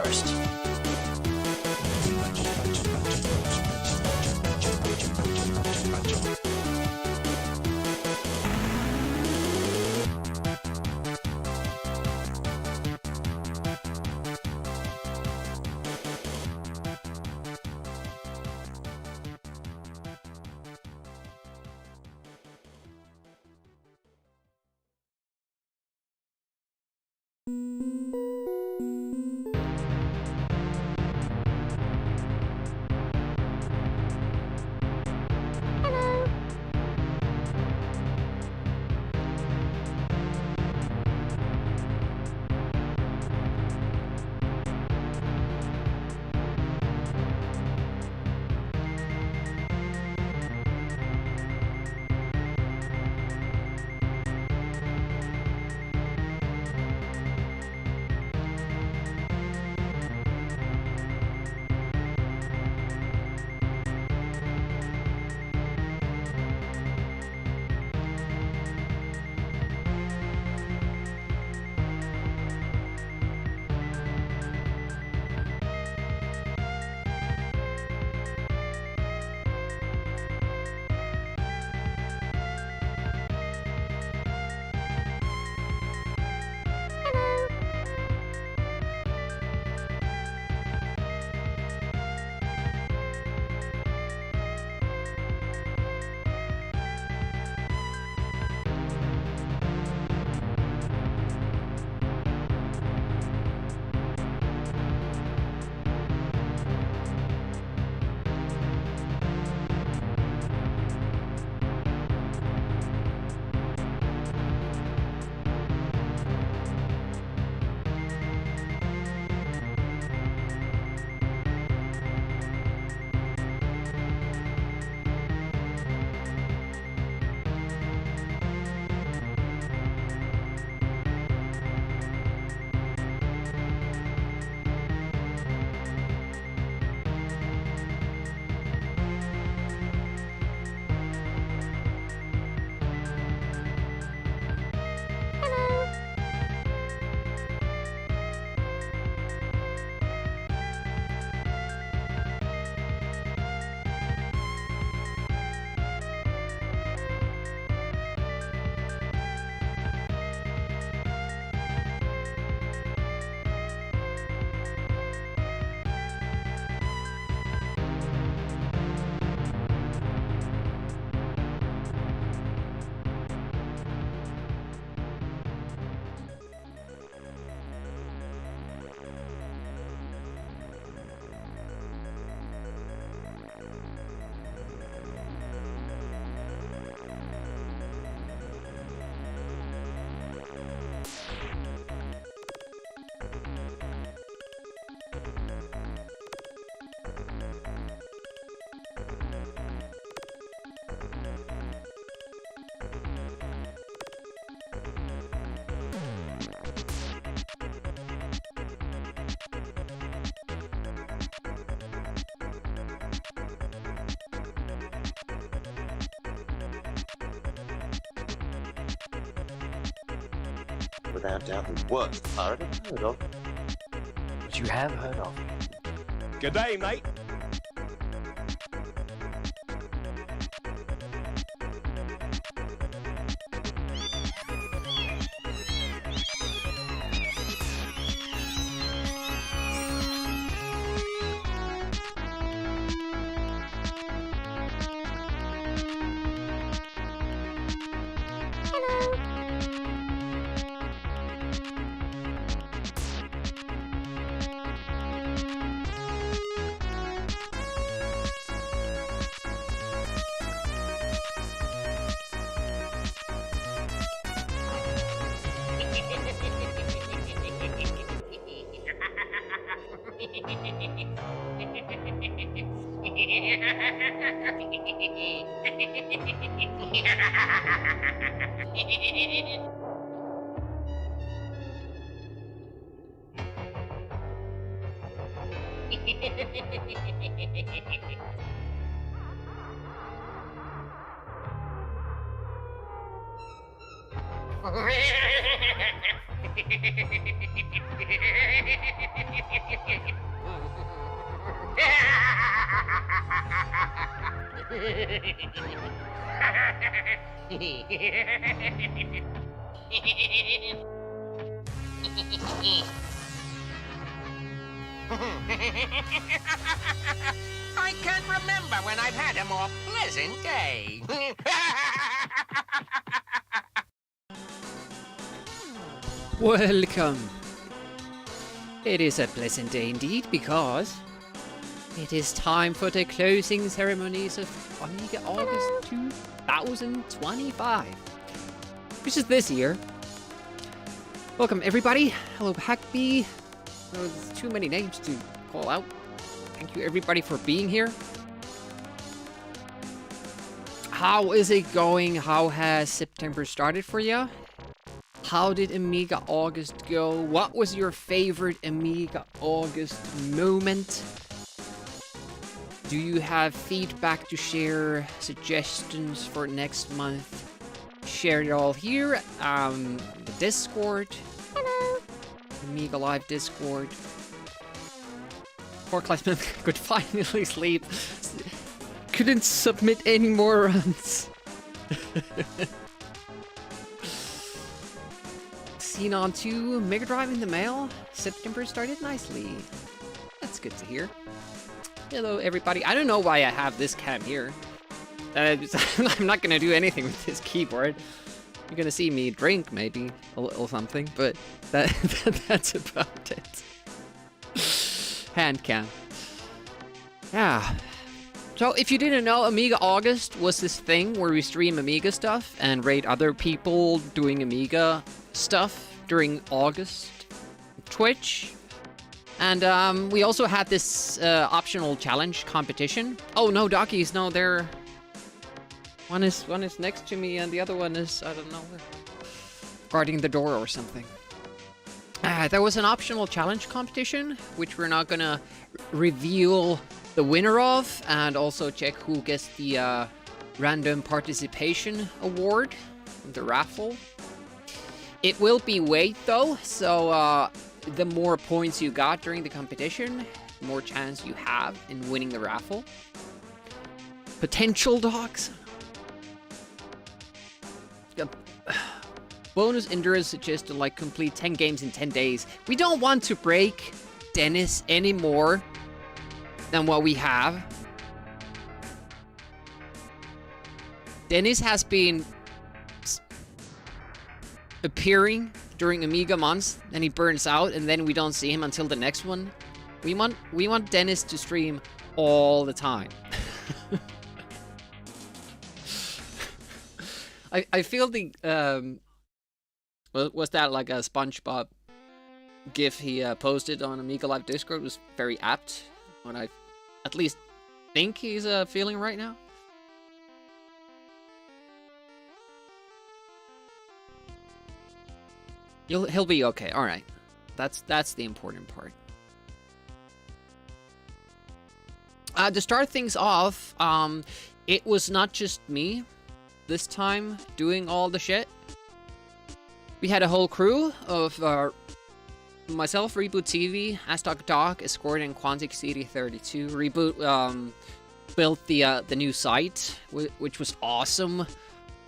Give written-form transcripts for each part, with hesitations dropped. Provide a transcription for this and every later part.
first. Without doubt the worst pirate I've heard of. But you have heard of. Good day, mate. I can't remember when I've had a more pleasant day. Welcome. It is a pleasant day indeed, because it is time for the closing ceremonies of Amiga August 2025, which is this year. Welcome everybody. Hello Hackbee. Oh, there's too many names to call out. Thank you everybody for being here. How is it going? How has September started for you? How did Amiga August go? What was your favorite Amiga August moment? Do you have feedback to share? Suggestions for next month? Share it all here. The Discord. Hello. Amiga Live Discord. Poor Classman could finally sleep. Couldn't submit any more runs. Xenon 2 Mega Drive in the mail. September started nicely. That's good to hear. Hello everybody. I don't know why I have this cam here. I'm not gonna do anything with this keyboard. You're gonna see me drink maybe a little something, but that's about it. Hand cam. Yeah. So if you didn't know, Amiga August was this thing where we stream Amiga stuff and rate other people doing Amiga stuff during August Twitch. And we also had this optional challenge competition. Oh no, Dockies, no, they're one is next to me and the other one is, I don't know, guarding the door or something. There was an optional challenge competition, which we're not gonna reveal the winner of, and also check who gets the random participation award, the raffle. It will be weight though, so the more points you got during the competition, the more chance you have in winning the raffle. Potential dogs. Bonus endurance suggested like complete 10 games in 10 days. We don't want to break Dennis any more than what we have. Dennis has been appearing during Amiga months, then he burns out, and then we don't see him until the next one. We want Dennis to stream all the time. I feel the was that like a SpongeBob GIF he posted on Amiga Live Discord was very apt. What I at least think he's feeling right now. He'll be okay. All right, that's the important part. To start things off, it was not just me this time doing all the shit. We had a whole crew of myself, Reboot TV, Astok Doc, Escort, and Quantic CD32. Reboot built the new site, which was awesome.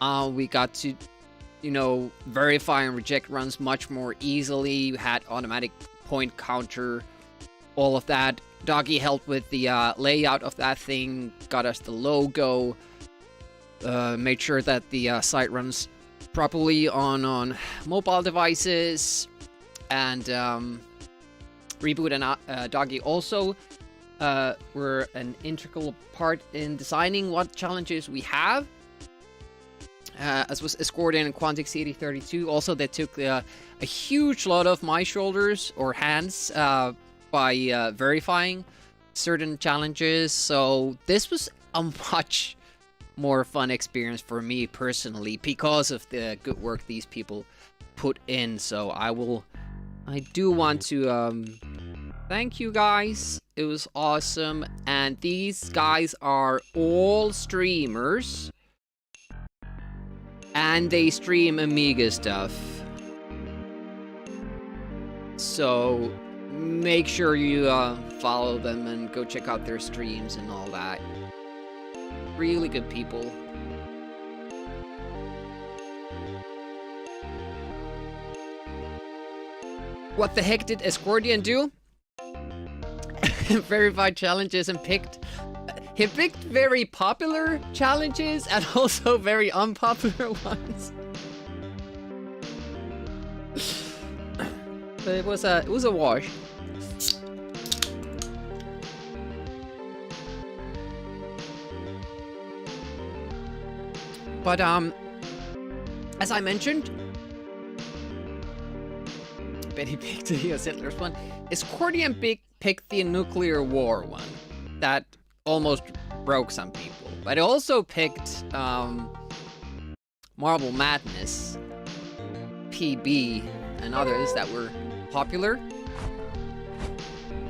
We got to, you know, verify and reject runs much more easily. We had automatic point counter, all of that. Doggy helped with the layout of that thing, got us the logo, made sure that the site runs properly on mobile devices, and Reboot and Doggy also were an integral part in designing what challenges we have. As was Escort and Quantic CD32. Also, they took a huge lot of my shoulders or hands by verifying certain challenges. So this was a much more fun experience for me personally because of the good work these people put in. So I do want to thank you guys. It was awesome. And these guys are all streamers. And they stream Amiga stuff. So make sure you follow them and go check out their streams and all that. Really good people. What the heck did Escordian do? Verified challenges and picked... He picked very popular challenges and also very unpopular ones. But it was a wash. But as I mentioned, Betty picked the Settlers one. Escordian picked the nuclear war one. That almost broke some people. But I also picked Marble Madness, PB, and others that were popular.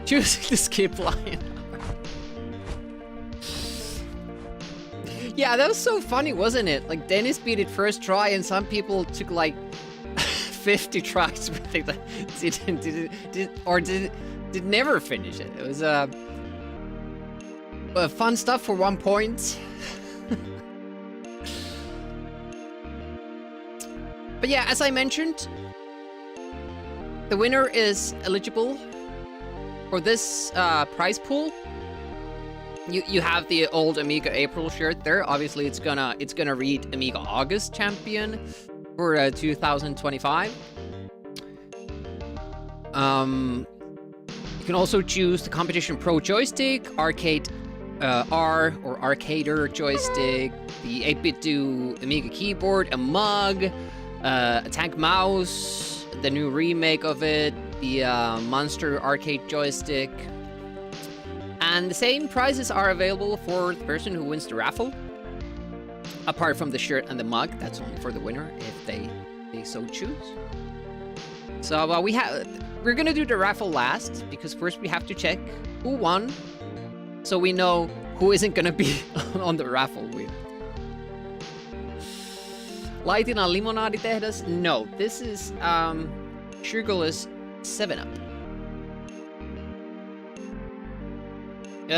Choosing to skip line. Yeah, that was so funny, wasn't it? Like, Dennis beat it first try, and some people took like 50 tries with it. Did never finish it. It was fun stuff for 1 point. But yeah, as I mentioned, the winner is eligible for this prize pool. You have the old Amiga April shirt there. Obviously, it's gonna read AMIGAugust champion for 2025. You can also choose the Competition Pro joystick, Arcade R or Arcader joystick, the 8BitDo Amiga keyboard, a mug, a tank mouse, the new remake of it, the Monster arcade joystick. And the same prizes are available for the person who wins the raffle. Apart from the shirt and the mug, that's only for the winner if they so choose. So we're gonna do the raffle last, because first we have to check who won, so we know who isn't gonna be on the raffle wheel. Latina limonaditehdas? No, this is sugarless 7-Up.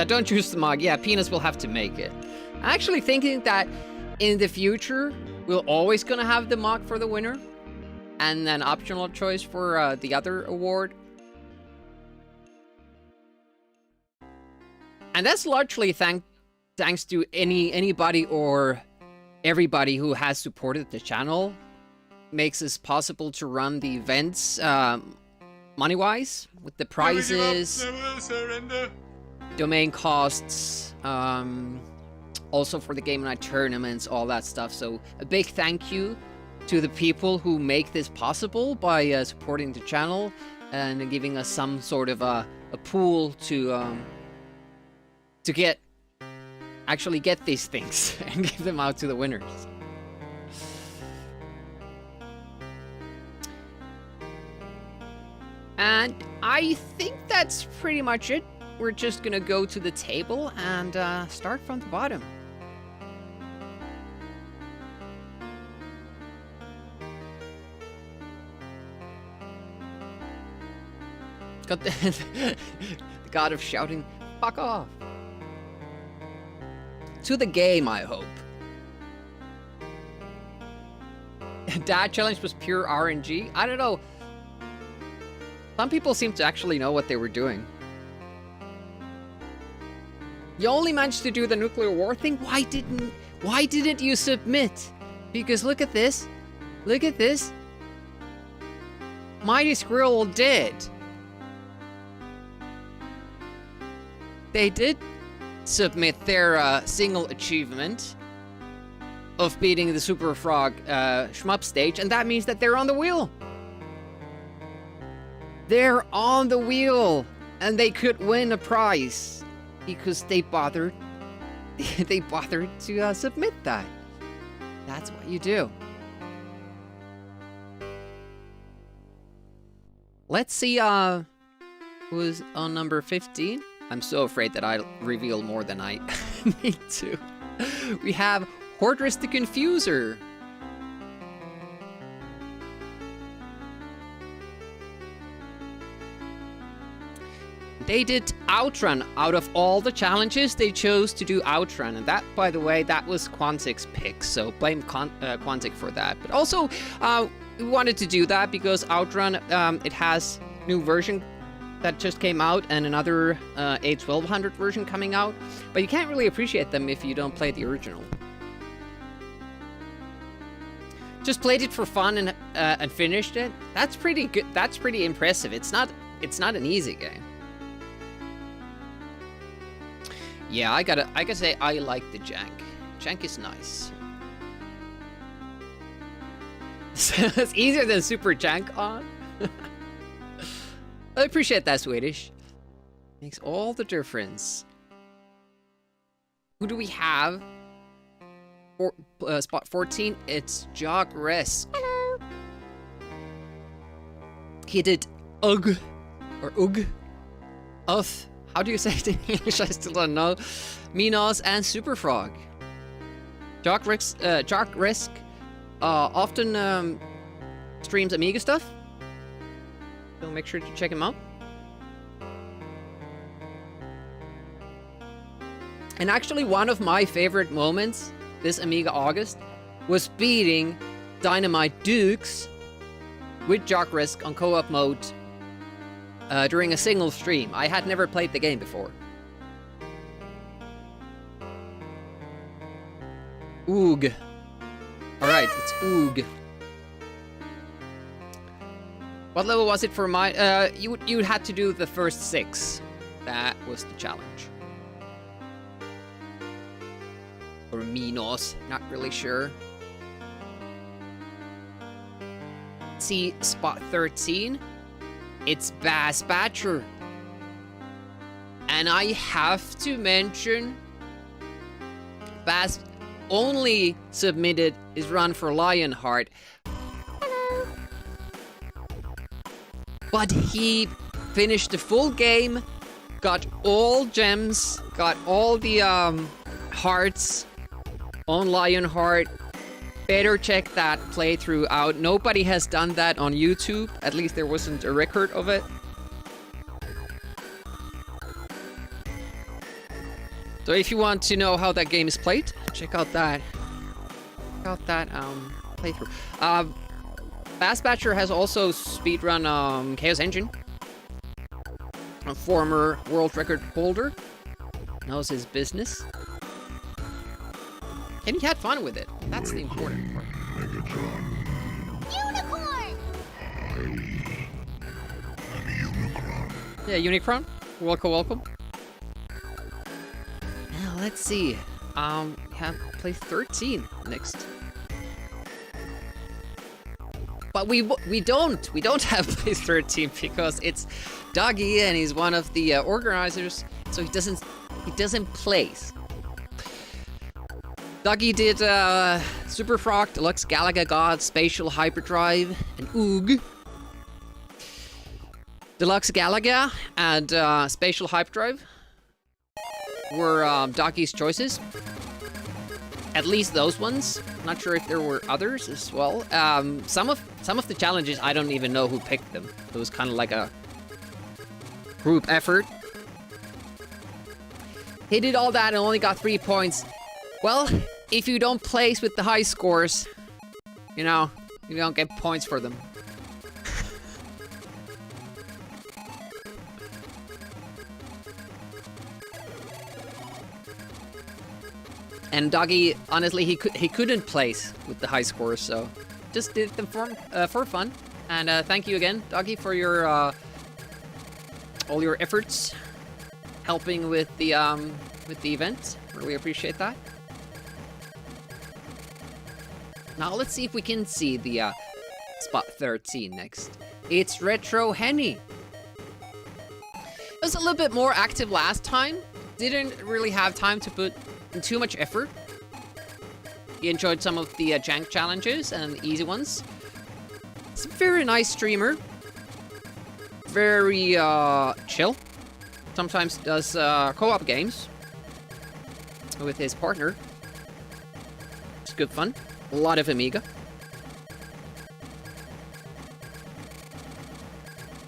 Don't choose the mug. Yeah, Penis will have to make it. I'm actually thinking that in the future, we're always gonna have the mug for the winner, and an optional choice for the other award. And that's largely thanks to anybody or everybody who has supported the channel. Makes it possible to run the events money-wise, with the prizes, domain costs, also for the game night tournaments, all that stuff. So a big thank you to the people who make this possible by supporting the channel and giving us some sort of a pool to actually get these things and give them out to the winners. And I think that's pretty much it. We're just gonna go to the table and start from the bottom. Got the god of shouting, fuck off. To the game, I hope. Dad challenge was pure RNG? I don't know. Some people seem to actually know what they were doing. You only managed to do the nuclear war thing? Why didn't you submit? Because look at this. Look at this. Mighty Squirrel did. They did submit their single achievement of beating the Super Frog shmup stage, and that means that they're on the wheel. They're on the wheel, and they could win a prize because they bothered to submit that. That's what you do. Let's see who's on number 15. I'm so afraid that I'll reveal more than I need to. We have Hortress the Confuser. They did Outrun. Out of all the challenges, they chose to do Outrun. And that, by the way, that was Quantic's pick. So blame Quantic for that. But also, we wanted to do that because Outrun, it has new version that just came out and another A1200 version coming out. But you can't really appreciate them if you don't play the original. Just played it for fun and finished it. That's pretty good. That's pretty impressive. It's not an easy game. Yeah, I gotta say I like the jank. Jank is nice. It's easier than Super Jank on. I appreciate that, Swedish. Makes all the difference. Who do we have? Spot 14, it's Jog Risk. Hello. He did Ugh, or Ugh, Uff. How do you say it in English? I still don't know. Minos and Superfrog. Jog Risk often streams Amiga stuff. So make sure to check him out. And actually, one of my favorite moments this AMIGAugust was beating Dynamite Dukes with Jock Risk on co-op mode during a single stream. I had never played the game before. Oog. Alright, it's Oog. What level was it for my... you had to do the first 6. That was the challenge. Or Minos, not really sure. See, spot 13. It's Bass Batcher. And I have to mention... Bass only submitted his run for Lionheart. Hello. But he finished the full game, got all gems, got all the hearts on Lionheart. Better check that playthrough out. Nobody has done that on YouTube. At least there wasn't a record of it. So if you want to know how that game is played, check out that. Playthrough. Bass Batcher has also speedrun Chaos Engine. A former world record holder. Knows his business. And he had fun with it. That's the important part. Unicorn! Yeah, Unicron. Welcome. Now, let's see. We have play 13 next. But we don't have play 13 because it's Doggy and he's one of the organizers, so he doesn't place. Doggy did Super Frog, Deluxe Galaga God, Spatial Hyperdrive, and Oog. Deluxe Galaga and Spatial Hyperdrive were Doggy's choices. At least those ones. Not sure if there were others as well. Some of the challenges I don't even know who picked them. It was kind of like a group effort. He did all that and only got 3 points. Well, if you don't place with the high scores, you know, you don't get points for them. And Doggy, honestly, he couldn't place with the high scores, so just did them for fun. And thank you again, Doggy, for your all your efforts helping with the event. Really appreciate that. Now let's see if we can see the spot 13 next. It's Retro Henny. It was a little bit more active last time. Didn't really have time to put in too much effort. He enjoyed some of the jank challenges and the easy ones. He's a very nice streamer. Very chill. Sometimes does co-op games with his partner. It's good fun. A lot of Amiga.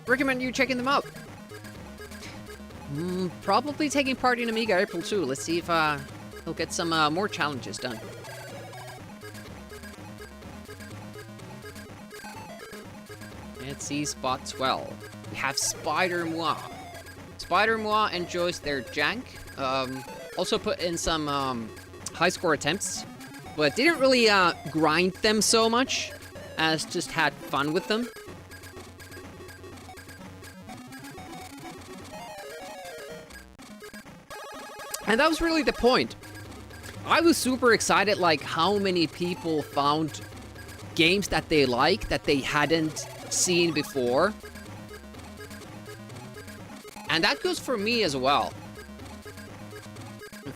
Recommend you checking them out. Probably taking part in Amiga April too. Let's see if he'll get some more challenges done. Let's see spot 12. We have Spider Moi. Spider Moi enjoys their jank. Also put in some high score attempts, but didn't really grind them so much as just had fun with them. And that was really the point. I was super excited, like, how many people found games that they like that they hadn't seen before. And that goes for me as well.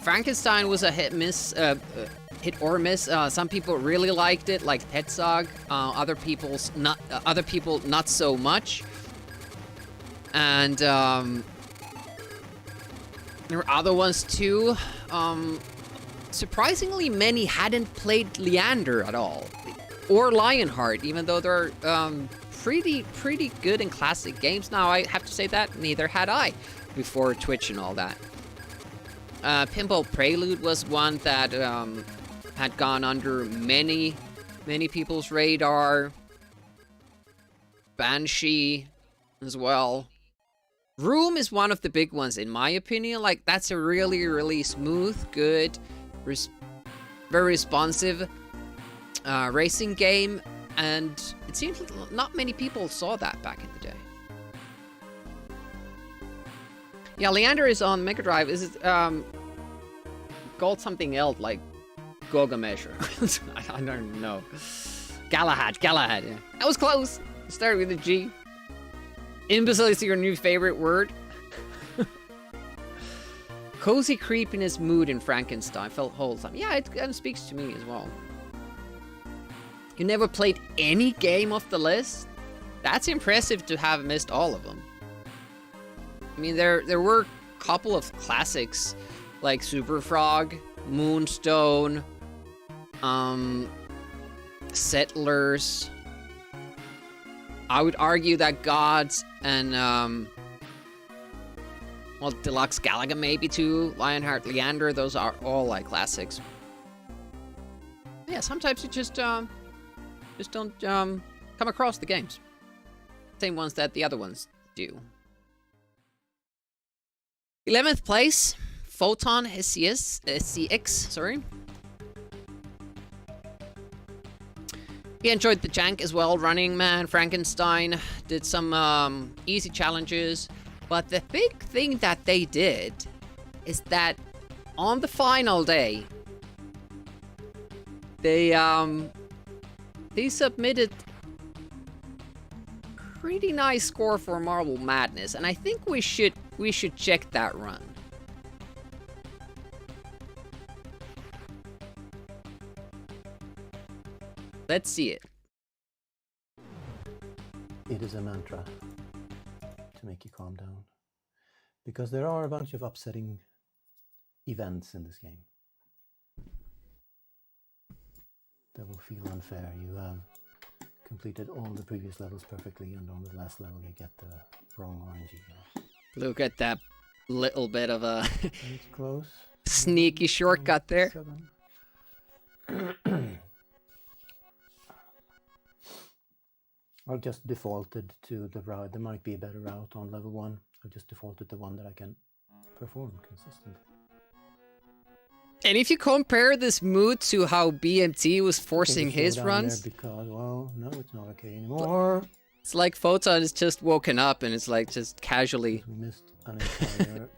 Frankenstein was a hit or miss. Some people really liked it, like Hetzog. Other people not so much. And there were other ones too. Surprisingly, many hadn't played Leander at all, or Lionheart, even though they're pretty good and classic games. Now, I have to say that neither had I before Twitch and all that. Pinball Prelude was one that had gone under many people's radar. Banshee as well. Room is one of the big ones, in my opinion. Like, that's a really smooth, good, very responsive racing game, and it seems not many people saw that back in the day. Yeah, Leander is on Mega Drive. Is it called something else, like Gogamesh? I don't know. Galahad, yeah. That was close. Started with a G. Imbecile is your new favorite word. Cozy creepiness mood in Frankenstein felt wholesome. Yeah, it kind of speaks to me as well. You never played any game off the list? That's impressive to have missed all of them. I mean, there were a couple of classics like Super Frog, Moonstone, Settlers. I would argue that Gods and, well, Deluxe Galaga maybe too, Lionheart, Leander, those are all like classics. Yeah, sometimes you just don't come across the games. Same ones that the other ones do. 11th place, Photon SCX, sorry. He enjoyed the jank as well. Running Man, Frankenstein, did some easy challenges. But the big thing that they did is that on the final day, they submitted pretty nice score for Marble Madness, and I think we should check that run. Let's see it. It is a mantra to make you calm down, because there are a bunch of upsetting events in this game that will feel unfair. You have completed all the previous levels perfectly, and on the last level you get the wrong orangey. Look at that little bit of a It's close. Sneaky shortcut there. I've just defaulted to the route. There might be a better route on level 1. I've just defaulted to one that I can perform consistently. And if you compare this mood to how BMT was forcing his runs, because, well, no, it's not okay anymore. It's like Photon is just woken up and it's like just casually We missed an entire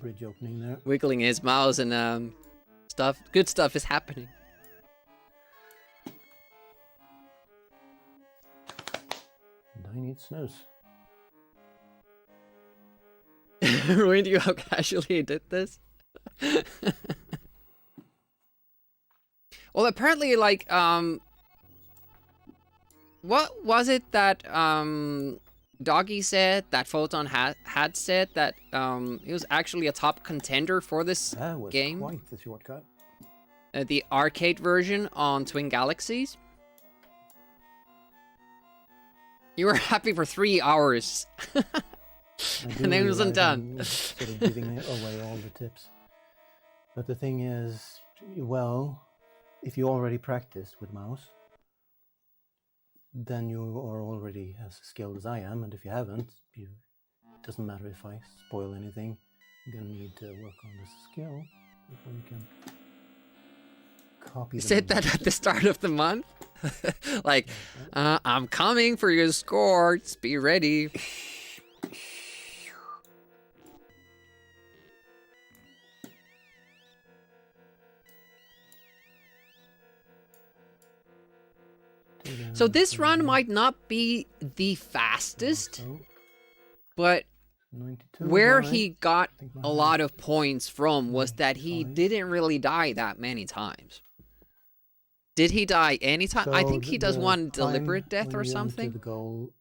bridge opening there. wiggling his mouse and stuff. Good stuff is happening. And I need snooze. Ruined you how casually he did this? Well, apparently, like, what was it that Doggy said, that Photon had said, that he was actually a top contender for this That was game? quite the shortcut. The arcade version on Twin Galaxies? You were happy for 3 hours. And then it wasn't done. I'm sort of giving away all the tips. But the thing is, well, if you already practiced with mouse, then you are already as skilled as I am. And if you haven't, it doesn't matter if I spoil anything. You're going to need to work on this skill before you can copy. You said that at the start of the month? Like, I'm coming for your score. Just be ready. So this run might not be the fastest, but where he got a lot of points from was that he didn't really die that many times. Did he die any time? I think he does one deliberate death or something. The goal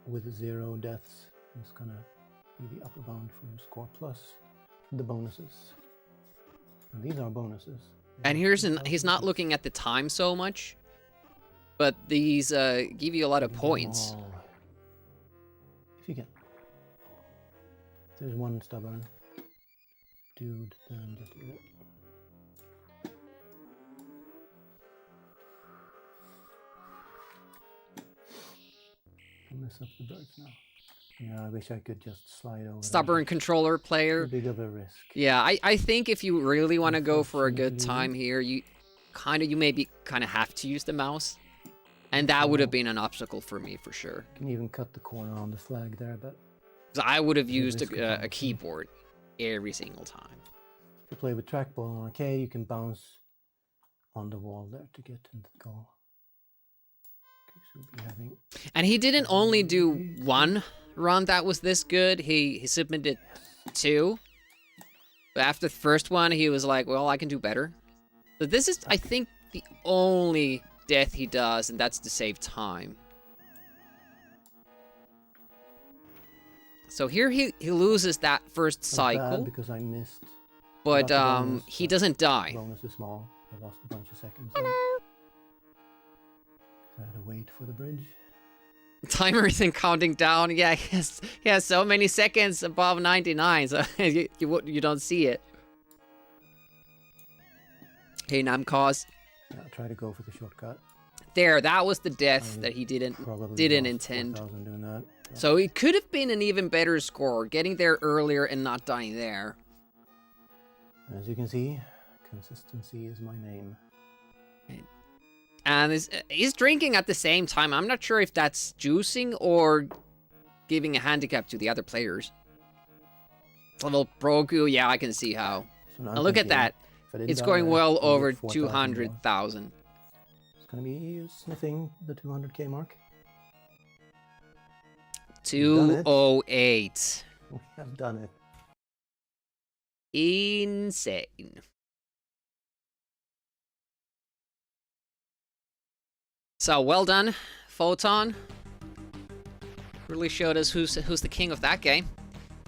with 0 deaths is gonna be the upper bound for your score plus the bonuses. And these are bonuses. And he's not looking at the time so much, but these give you a lot of points. If you can. If there's one stubborn dude, then just do it. Mess up the birds now. Yeah, I wish I could just slide over. Stubborn controller player. Too big of a risk. Yeah, I think if you really want to go for a good time here, you maybe kind of have to use the mouse, and that would have been an obstacle for me for sure. You can even cut the corner on the flag there, but I would have used a keyboard every single time. If you play with trackball on arcade, you can bounce on the wall there to get into the goal. And he didn't only do one run that was this good, he submitted 2. But after the first one, he was like, well, I can do better. So this is, I think, the only death he does, and that's to save time. So here he loses that first cycle. Because I missed. But he doesn't die. Bonus is small. I lost a bunch of seconds. I had to wait for the bridge. Timer isn't counting down. Yeah, he has so many seconds above 99, so you don't see it. Hey, Namcause. Yeah, try to go for the shortcut. There, that was the death that he didn't intend. Doing that. So it could have been an even better score, getting there earlier and not dying there. As you can see, consistency is my name. And he's drinking at the same time. I'm not sure if that's juicing or giving a handicap to the other players. Level Brogu, yeah, I can see how. So now look at that. It's going well over 200,000. It's going to be sniffing the 200k mark. 208. We have done it. Insane. So well done, Photon. Really showed us who's the king of that game.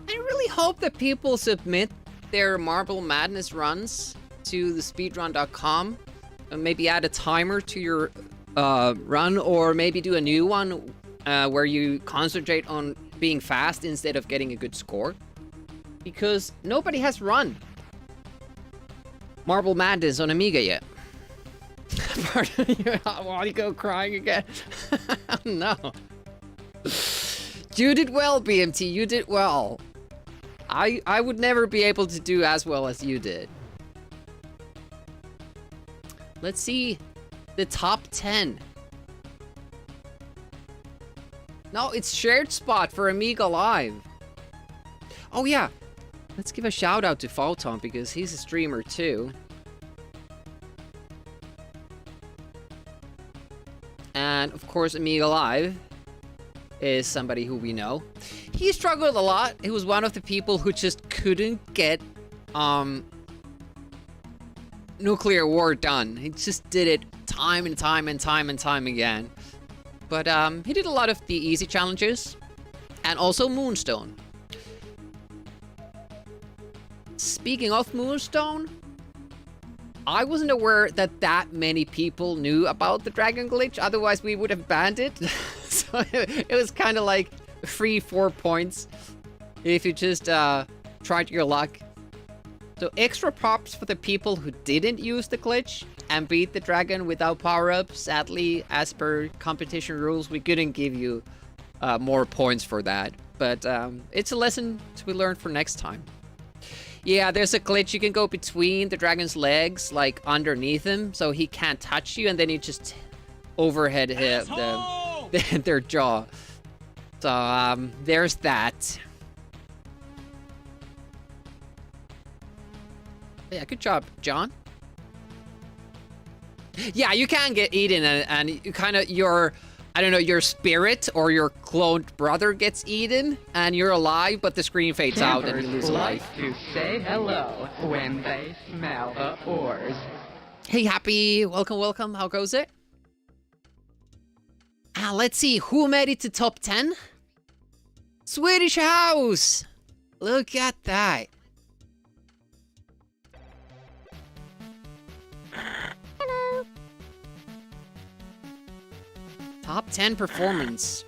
I really hope that people submit their Marble Madness runs to the speedrun.com and maybe add a timer to your run, or maybe do a new one where you concentrate on being fast instead of getting a good score. Because nobody has run Marble Madness on Amiga yet. Pardon you, why do you go crying again? No. You did well, BMT, you did well. I would never be able to do as well as you did. Let's see the top 10. No, it's shared spot for Amiga Live. Oh yeah, let's give a shout out to Photon because he's a streamer too. And of course, Amiga Live is somebody who we know. He struggled a lot. He was one of the people who just couldn't get nuclear war done. He just did it time and time and time and time again. But he did a lot of the easy challenges and also Moonstone. Speaking of Moonstone, I wasn't aware that many people knew about the Dragon Glitch, otherwise we would have banned it. So it was kind of like free 4 points. if you just tried your luck. So extra props for the people who didn't use the glitch and beat the dragon without power-up. Sadly, as per competition rules, we couldn't give you more points for that. But it's a lesson to be learned for next time. Yeah, there's a glitch. You can go between the dragon's legs, like underneath him, so he can't touch you, and then you just overhead hit their jaw. So there's that. Yeah, good job, John. Yeah, you can get eaten, and you kind of your, I don't know, your spirit or your cloned brother gets eaten, and you're alive, but the screen fades out and you lose a life. To say hello when they smell the ores. Hey, Happy, welcome, welcome. How goes it? Let's see, who made it to top 10? Swedish House. Look at that. Top 10 performance.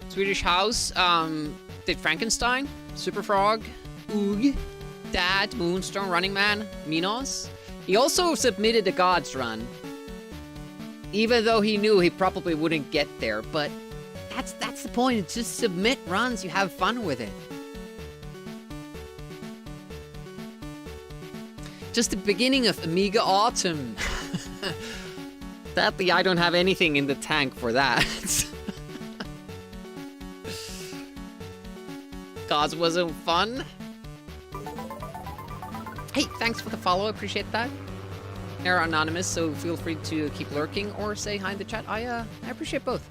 Swedish House did Frankenstein, Super Frog, Oog, Dad, Moonstone, Running Man, Minos. He also submitted a God's Run, even though he knew he probably wouldn't get there. But that's the point. Just submit runs. You have fun with it. Just the beginning of Amiga Autumn. Sadly, I don't have anything in the tank for that. Gods wasn't fun. Hey, thanks for the follow. Appreciate that. They're anonymous, so feel free to keep lurking or say hi in the chat. I appreciate both.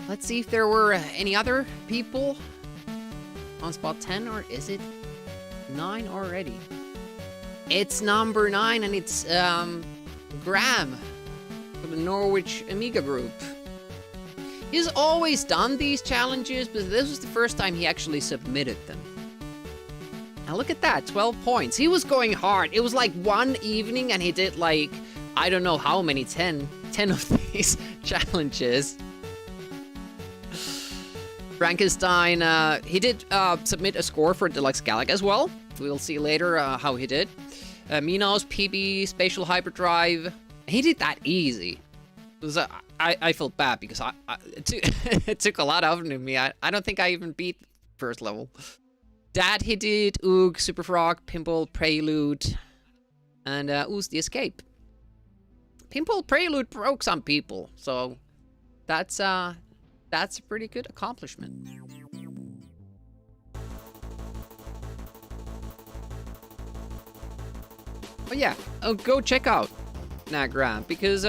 Let's see if there were any other people on spot 10, or is it 9 already? It's number 9, and it's Graham for the Norwich Amiga group. He's always done these challenges, but this was the first time he actually submitted them. Now look at that, 12 points. He was going hard. It was like one evening, and he did like, I don't know how many, 10 of these challenges. Frankenstein, he did submit a score for Deluxe Galaga as well. We'll see later how he did. Minos, PB, Spatial Hyperdrive. He did that easy. It was, I felt bad because it took a lot out of me. I don't think I even beat the first level. Dad, he did Oog, Super Frog, Pinball Prelude, and Ooze the Escape. Pinball Prelude broke some people, so that's a pretty good accomplishment. Oh yeah, go check out Graham, because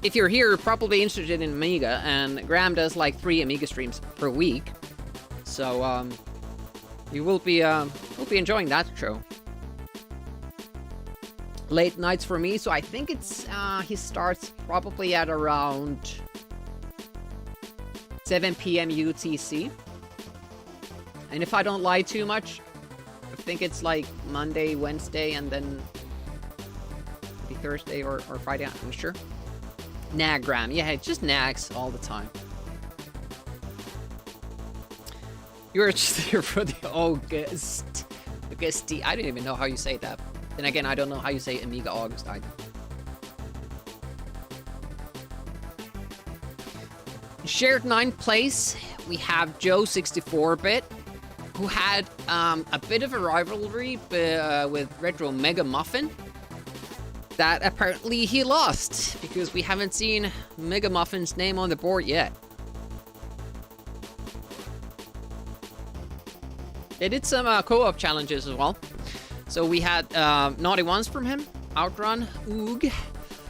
if you're here, probably interested in Amiga, and Graham does like 3 Amiga streams per week, so you will be enjoying that show. Late nights for me, so I think it's he starts probably at around 7 p.m. UTC. And if I don't lie too much, I think it's like Monday, Wednesday, and then maybe Thursday or Friday, I'm not sure. Graham. Yeah, it just nags all the time. You're just here for the August. I don't even know how you say that. Then again, I don't know how you say AMIGAugust either. Shared 9th place, we have Joe 64-bit, who had a bit of a rivalry with Retro Mega Muffin that apparently he lost, because we haven't seen Mega Muffin's name on the board yet. They did some co-op challenges as well. So we had Naughty Ones from him, Outrun, Oog,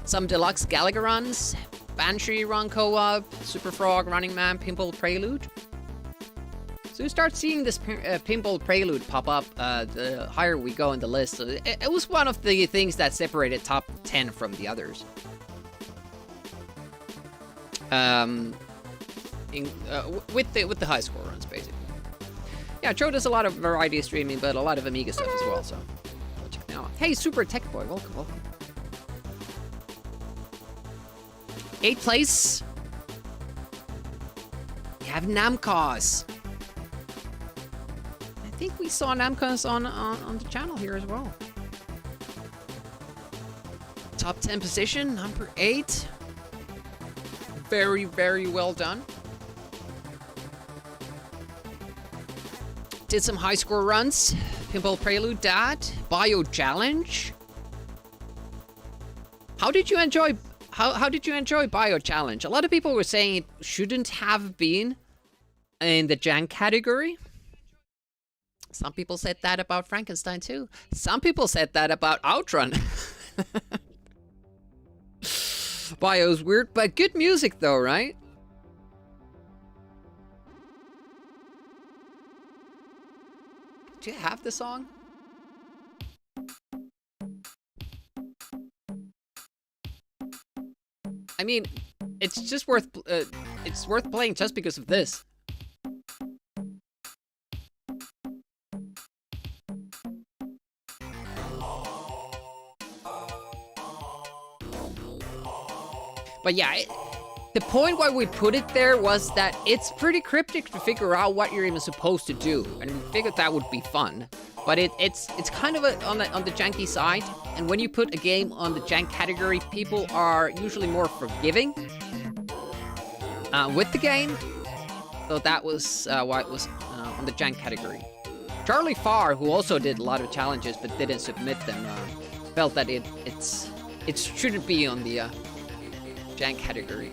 some Deluxe Galaga runs, Banshee Run Co-op, Super Frog, Running Man, Pinball Prelude. So you start seeing this Pinball Prelude pop up the higher we go in the list. So it was one of the things that separated top 10 from the others. With the high score runs, basically. Yeah, Joe does a lot of variety streaming, but a lot of Amiga stuff as well, so check it out. Hey, Super Tech Boy, welcome, welcome. 8th place. We have Namcos. I think we saw Namcos on the channel here as well. Top 10 position, number 8. Very, very well done. Did some high score runs. Pinball Prelude, that. Bio Challenge. How did you enjoy Bio Challenge? A lot of people were saying it shouldn't have been in the jank category. Some people said that about Frankenstein too. Some people said that about Outrun. Bio's weird, but good music though, right? Do you have the song? I mean, it's just worth playing just because of this. But yeah, the point why we put it there was that it's pretty cryptic to figure out what you're even supposed to do, and we figured that would be fun. But it's kind of on the janky side, and when you put a game on the jank category, people are usually more forgiving with the game. So that was why it was on the jank category. Charlie Farr, who also did a lot of challenges but didn't submit them, felt that it shouldn't be on the jank category.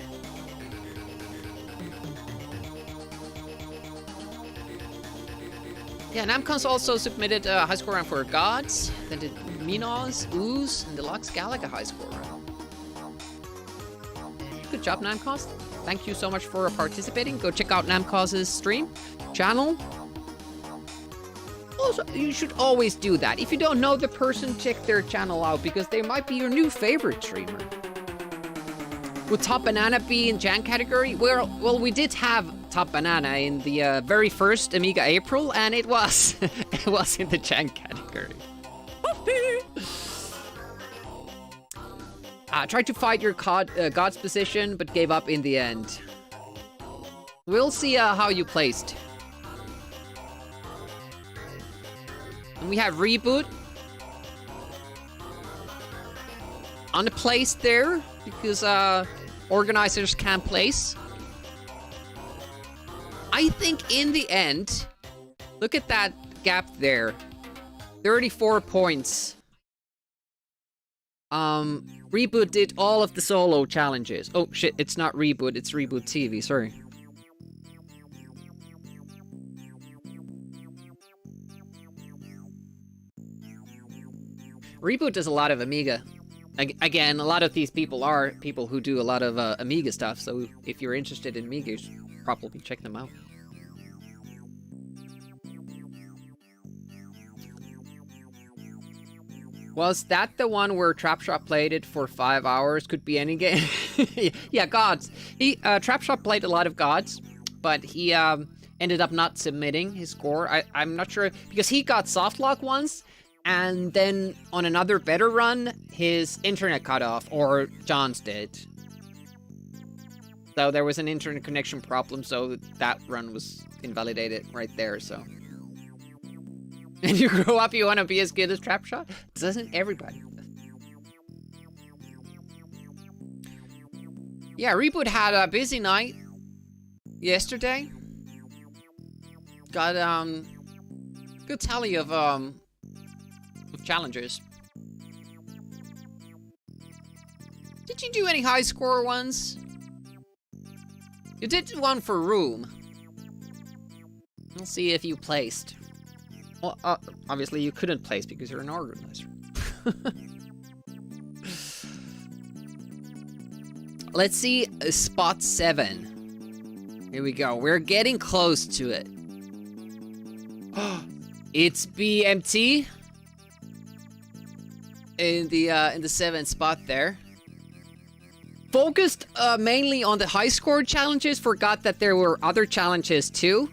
Yeah, Namcons also submitted a high score round for Gods, then did Minos, Ooze, and Deluxe Galaga high score round. Good job, Namcos. Thank you so much for participating. Go check out Namcos' stream channel. Also, you should always do that. If you don't know the person, check their channel out because they might be your new favorite streamer. Would Top Banana be in jank category? Well, we did have Top Banana in the very first Amiga April, and it was it was in the jank category. Tried to fight your God's position, but gave up in the end. We'll see how you placed. And we have Reboot. Unplaced there, because organizers can't place. I think in the end, look at that gap there. 34 points. Reboot did all of the solo challenges. Oh shit, it's not Reboot, it's Reboot TV, sorry. Reboot does a lot of Amiga. Again, a lot of these people are people who do a lot of Amiga stuff, so if you're interested in Amiga, you should probably check them out. Was that the one where Trapshot played it for 5 hours? Could be any game. Yeah, Gods. Trapshot played a lot of Gods, but he ended up not submitting his score. I'm not sure, because he got softlock once, and then on another better run, his internet cut off, or John's did. So there was an internet connection problem, so that run was invalidated right there, so. And you grow up, you want to be as good as Trapshot? Doesn't everybody? Yeah, Reboot had a busy night yesterday. Got good tally of challenges. Did you do any high score ones? You did one for Room. We'll see if you placed. Well, obviously you couldn't place because you're an organizer. Let's see, spot 7. Here we go. We're getting close to it. It's BMT in the 7th spot there. Focused mainly on the high score challenges. Forgot that there were other challenges too.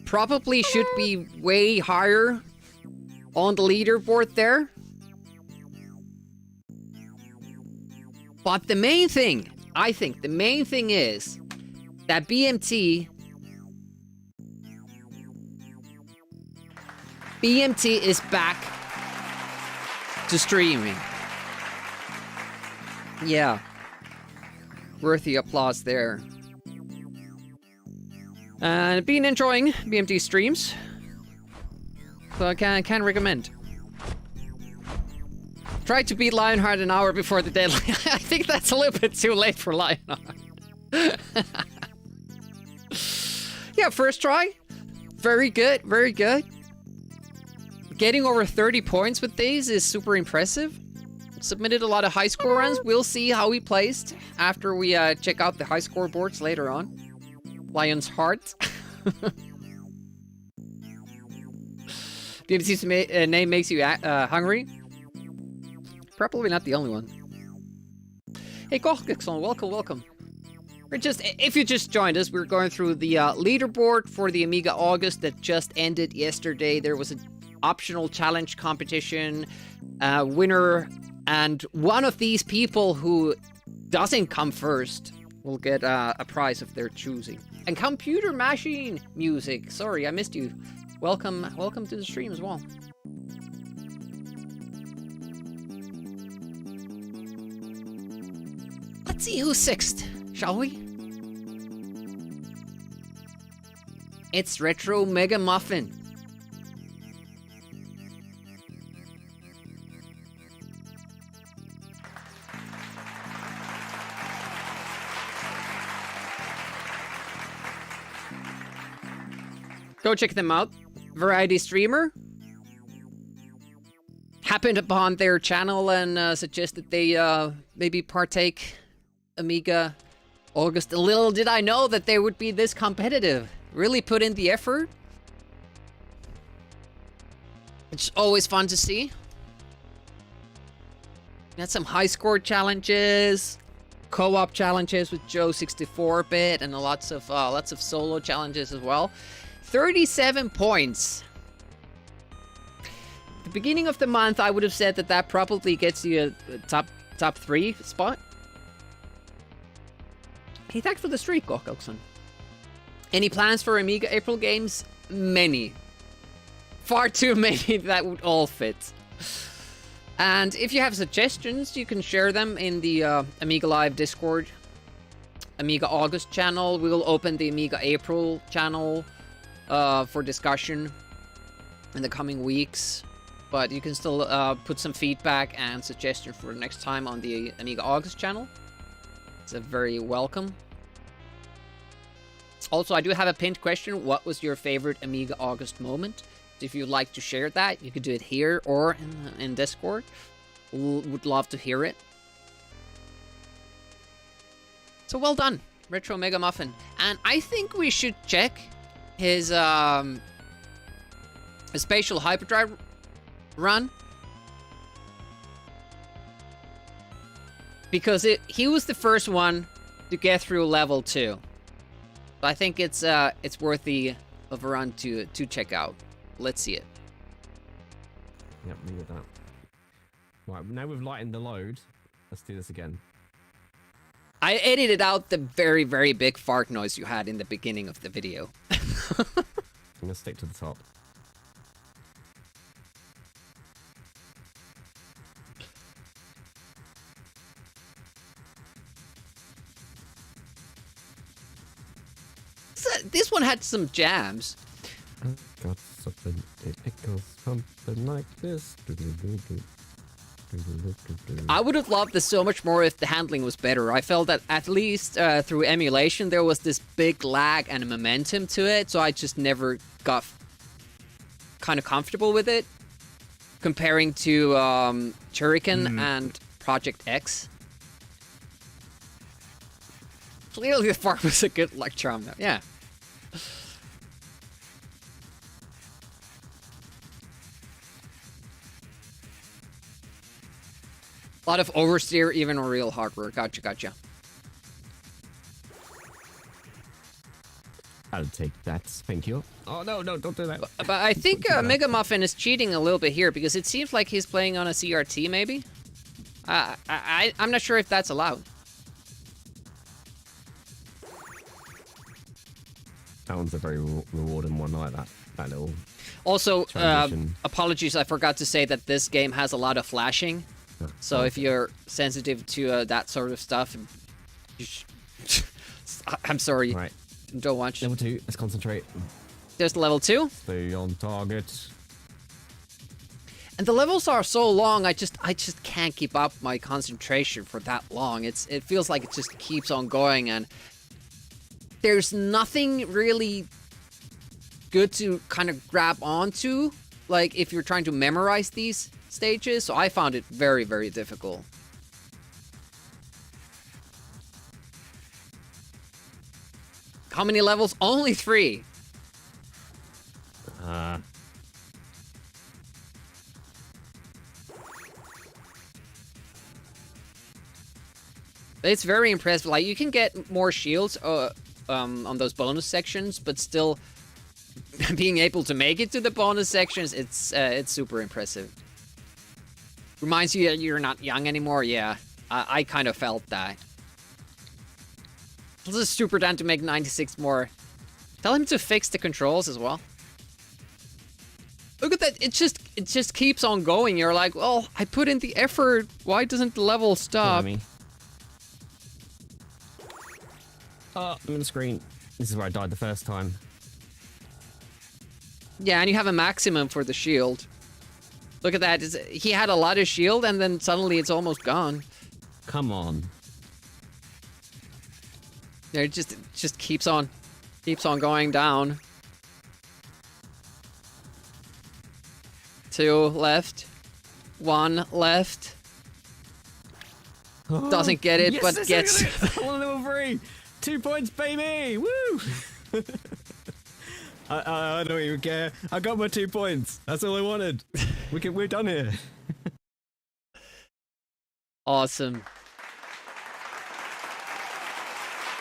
Probably should be way higher on the leaderboard there. But the main thing I think the main thing is that BMT is back to streaming. Yeah. Worthy applause there. And been enjoying BMT streams. So I can recommend. Try to beat Lionheart an hour before the deadline. I think that's a little bit too late for Lionheart. Yeah, first try. Very good, very good. Getting over 30 points with these is super impressive. Submitted a lot of high score runs. We'll see how he placed after we check out the high score boards later on. Lion's Heart. DMC's name makes you hungry. Probably not the only one. Hey, Gorkixon, welcome. If you just joined us, we're going through the leaderboard for the Amiga August that just ended yesterday. There was an optional challenge competition, winner, and one of these people who doesn't come first will get a prize of their choosing. And Computer Machine Music. Sorry, I missed you. Welcome to the stream as well. Let's see who's sixth, shall we? It's Retro Mega Muffin. Go check them out. Variety streamer. Happened upon their channel and suggested they maybe partake Amiga August. Little did I know that they would be this competitive. Really put in the effort. It's always fun to see. Got some high score challenges, co-op challenges with Joe 64-bit, and lots of solo challenges as well. 37 points. The beginning of the month, I would have said that probably gets you a top 3 spot. Hey, thanks for the streak, Gorkilson. Any plans for Amiga April games? Many. Far too many that would all fit. And if you have suggestions, you can share them in the Amiga Live Discord. Amiga August channel. We will open the Amiga April channel for discussion in the coming weeks. But you can still put some feedback and suggestion for next time on the Amiga August channel. It's a very welcome. Also, I do have a pinned question. What was your favorite Amiga August moment? If you'd like to share that, you could do it here or in Discord. Would love to hear it. So well done, Retro Mega Muffin. And I think we should check his spatial hyperdrive run. Because he was the first one to get through level 2. So I think it's worthy of a run to check out. Let's see it. Yep, me with that. Right, now we've lightened the load. Let's do this again. I edited out the very, very big fart noise you had in the beginning of the video. I'm gonna stick to the top. So, this one had some jams. I got something, it goes something like this. I would have loved this so much more if the handling was better. I felt that at least through emulation there was this big lag and a momentum to it, so I just never got kind of comfortable with it. Comparing to Shuriken and Project X. Clearly the farm was a good lecture on that, yeah. A lot of oversteer, even on real hardware. Gotcha. I'll take that. Thank you. Oh, no, don't do that. But I think Mega Muffin is cheating a little bit here because it seems like he's playing on a CRT, maybe? I'm not sure if that's allowed. That one's a very rewarding one. I like that. That little. Also, transition. apologies, I forgot to say that this game has a lot of flashing. So if you're sensitive to that sort of stuff, I'm sorry. Right. Don't watch. Level 2. Let's concentrate. There's level 2. Stay on target. And the levels are so long, I just can't keep up my concentration for that long. It feels like it just keeps on going, and there's nothing really good to kind of grab onto, like if you're trying to memorize these stages. So I found it very, very difficult. How many levels? Only 3. It's very impressive. Like, you can get more shields on those bonus sections, but still being able to make it to the bonus sections, it's super impressive. Reminds you that you're not young anymore. Yeah, I kind of felt that. This is super down to make 96 more. Tell him to fix the controls as well. Look at that. It just keeps on going. You're like, well, I put in the effort. Why doesn't the level stop? Oh, I'm on the screen. This is where I died the first time. Yeah, and you have a maximum for the shield. Look at that. He had a lot of shield, and then suddenly it's almost gone. Come on. Yeah, it just keeps on going down. 2 left. 1 left. Doesn't get it, yes, but gets... One level 3. 2 points, baby! Woo! I don't even care. I got my 2 points. That's all I wanted. We're done here. Awesome.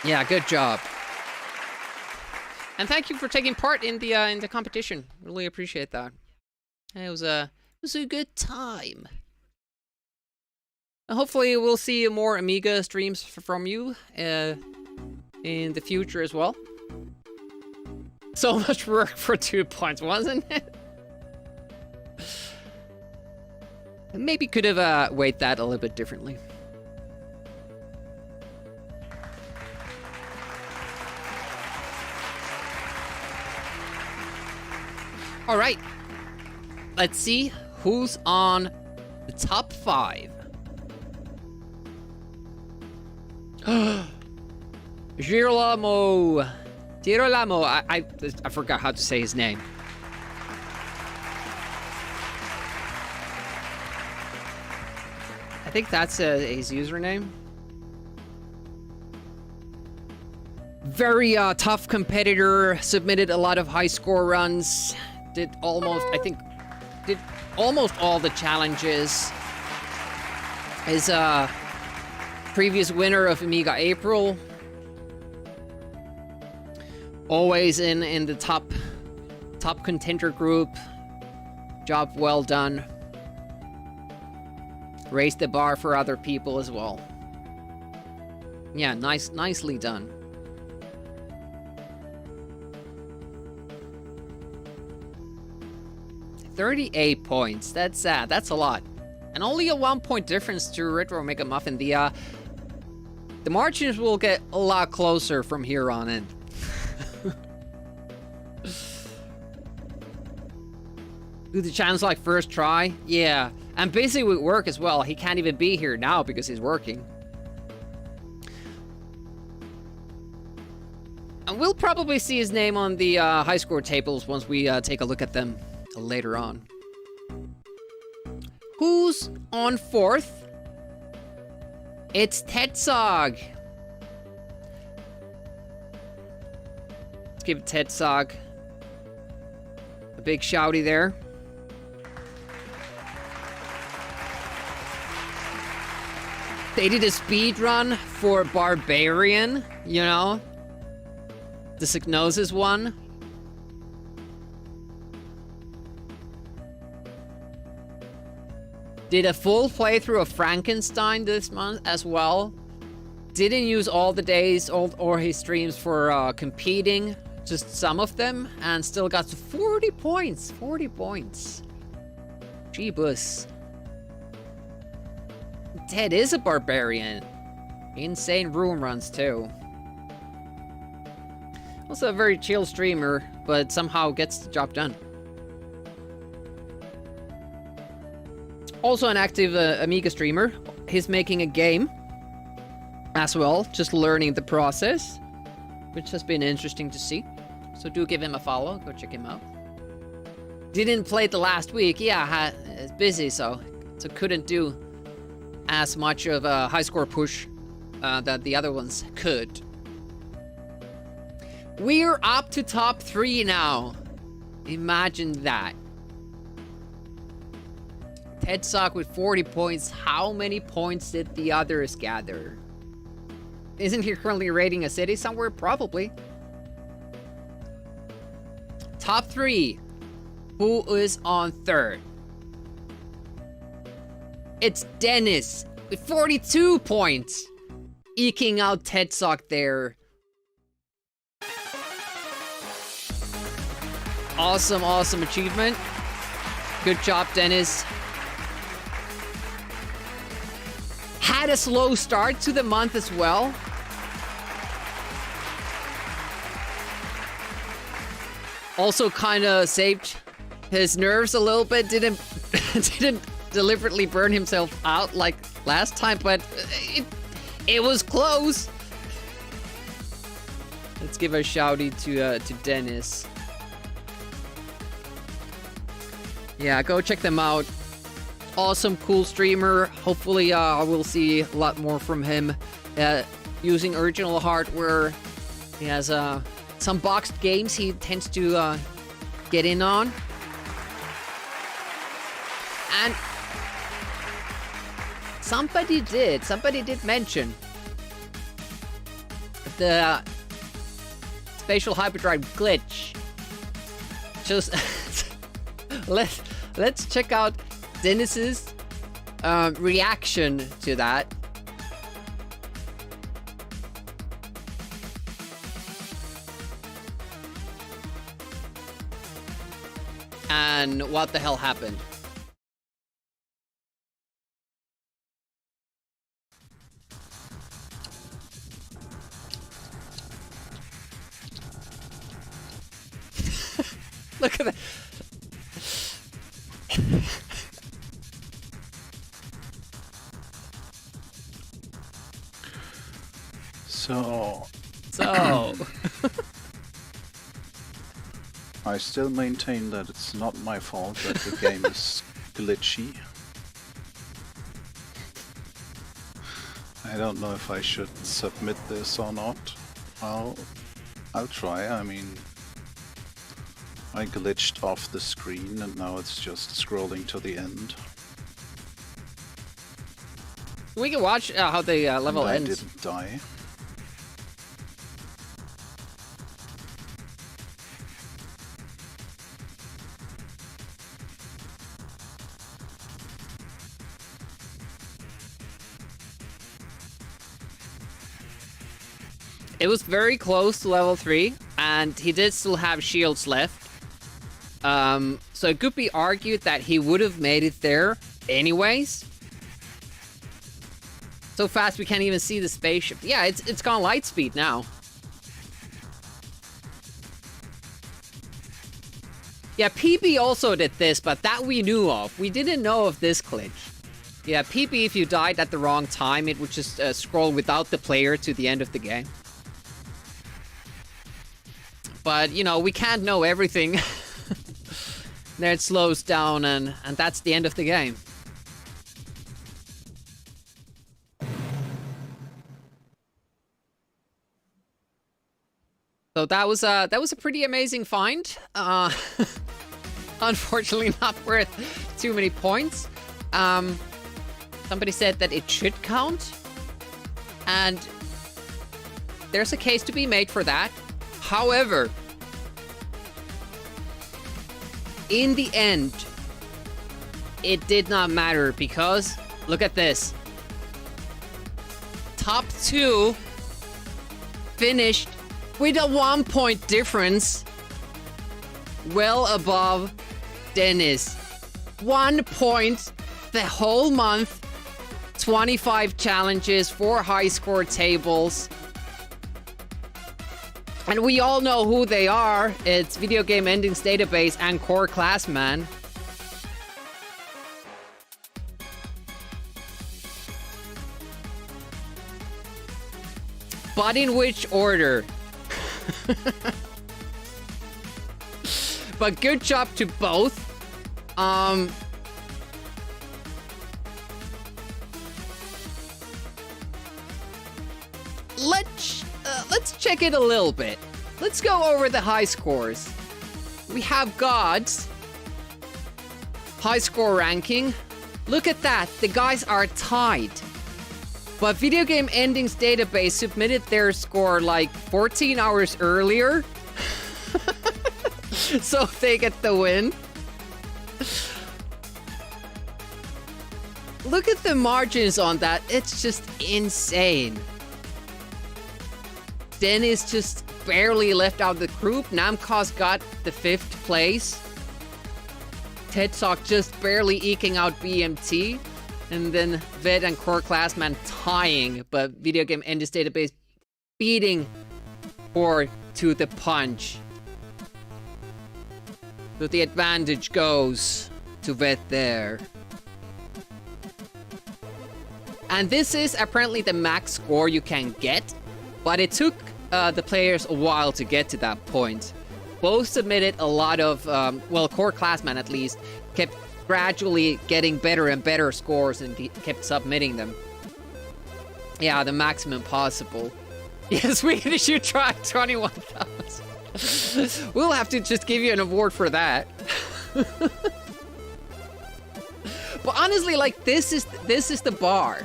Yeah, good job. And thank you for taking part in the competition. Really appreciate that. It was a good time. And hopefully we'll see more Amiga streams from you in the future as well. So much work for 2 points, wasn't it? Maybe could have weighed that a little bit differently. All right. Let's see who's on the top 5. Girolamo. I forgot how to say his name. I think that's his username. Very tough competitor, submitted a lot of high score runs, did almost all the challenges. Is previous winner of Amiga April. Always in the top contender group. Job well done. Raised the bar for other people as well. Yeah, nicely done. $38 points. That's a lot, and only a 1 point difference to Retro Mega Muffin. The margins will get a lot closer from here on in. Do the challenge like first try? Yeah, and busy with work as well. He can't even be here now because he's working. And we'll probably see his name on the high score tables once we take a look at them later on. Who's on 4th? It's Tetsog. Let's give Tetsog a big shouty there. They did a speed run for Barbarian, you know? The Psygnosis one. Did a full playthrough of Frankenstein this month as well. Didn't use all the days or his streams for competing. just some of them, and still got to 40 points. 40 points. Jeebus. Ted is a barbarian. Insane room runs too. Also a very chill streamer, but somehow gets the job done. Also an active Amiga streamer. He's making a game as well, just learning the process, which has been interesting to see. So do give him a follow, go check him out. Didn't play the last week, yeah, it's busy, so couldn't do as much of a high score push that the other ones could. We're up to top 3 now. Imagine that. Ted Sock with 40 points. How many points did the others gather? Isn't he currently raiding a city somewhere? Probably. Top 3. Who is on 3rd? It's Dennis with 42 points. Eking out Ted Sock there. Awesome, awesome achievement. Good job, Dennis. Had a slow start to the month as well. Also kind of saved his nerves a little bit. Didn't deliberately burn himself out like last time, but it was close. Let's give a shouty to Dennis. Yeah, go check them out. Awesome, cool streamer. Hopefully, we'll see a lot more from him using original hardware. He has some boxed games he tends to get in on. And somebody did mention the spatial hyperdrive glitch. Just let's check out Dennis's reaction to that. And what the hell happened? Look at that. So I still maintain that it's not my fault that the game is glitchy. I don't know if I should submit this or not. I'll try. I mean, I glitched off the screen and now it's just scrolling to the end. We can watch how the level and ends. I didn't die. It was very close to level 3, and he did still have shields left. So it could be argued that he would have made it there anyways. So fast we can't even see the spaceship. Yeah, it's gone light speed now. Yeah, PB also did this, but that we knew of. We didn't know of this glitch. Yeah, PB, if you died at the wrong time, it would just scroll without the player to the end of the game. But, you know, we can't know everything. There it slows down, and that's the end of the game. So that was a pretty amazing find. Unfortunately, not worth too many points. Somebody said that it should count, and there's a case to be made for that. However, in the end, it did not matter because look at this. Top 2 finished with a 1 point difference. Well above Dennis. 1 point the whole month. 25 challenges, 4 high score tables. And we all know who they are. It's Video Game Endings Database and Core Classman. But in which order? But good job to both. Let's check it a little bit. Let's go over the high scores. We have God's high score ranking. Look at that, the guys are tied. But Video Game Endings Database submitted their score like 14 hours earlier. So they get the win. Look at the margins on that. It's just insane. Dennis just barely left out the group. Namcos got the 5th place. Tetsock just barely eking out BMT. And then Ved and Core Classman tying, but Video Game Endings Database beating Core to the punch. So the advantage goes to Ved there. And this is apparently the max score you can get, but it took the players a while to get to that point. Both submitted a lot of, well, Core Classman at least, kept gradually getting better and better scores and kept submitting them. Yeah, the maximum possible. Yes, Swedish, you tried 21,000. We'll have to just give you an award for that. But honestly, like, this is the bar.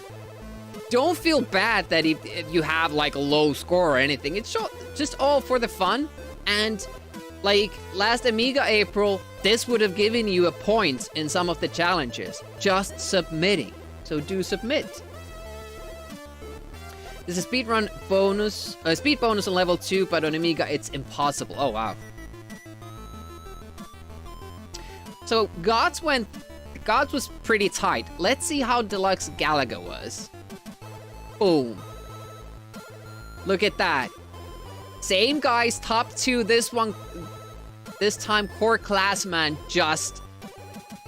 Don't feel bad that if you have like a low score or anything. It's just all for the fun. And like last Amiga April, this would have given you a point in some of the challenges. Just submitting. So do submit. There's a speed bonus on level 2, but on Amiga it's impossible. Oh wow. So Gods was pretty tight. Let's see how Deluxe Galaga was. Boom. Look at that. Same guys, top 2. This time Core Classman just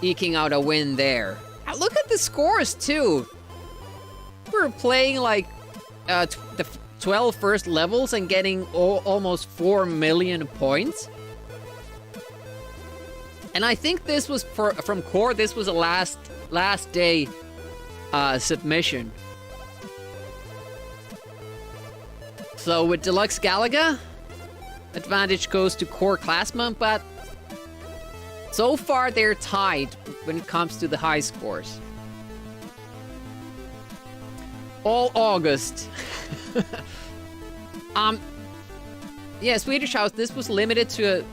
eking out a win there. And look at the scores too. We're playing like the 12 first levels and getting almost 4 million points. And I think this was from Core. This was a last day submission. So with Deluxe Galaga, advantage goes to Core Classman, but so far they're tied when it comes to the high scores. All August. Yeah, Swedish House, this was limited to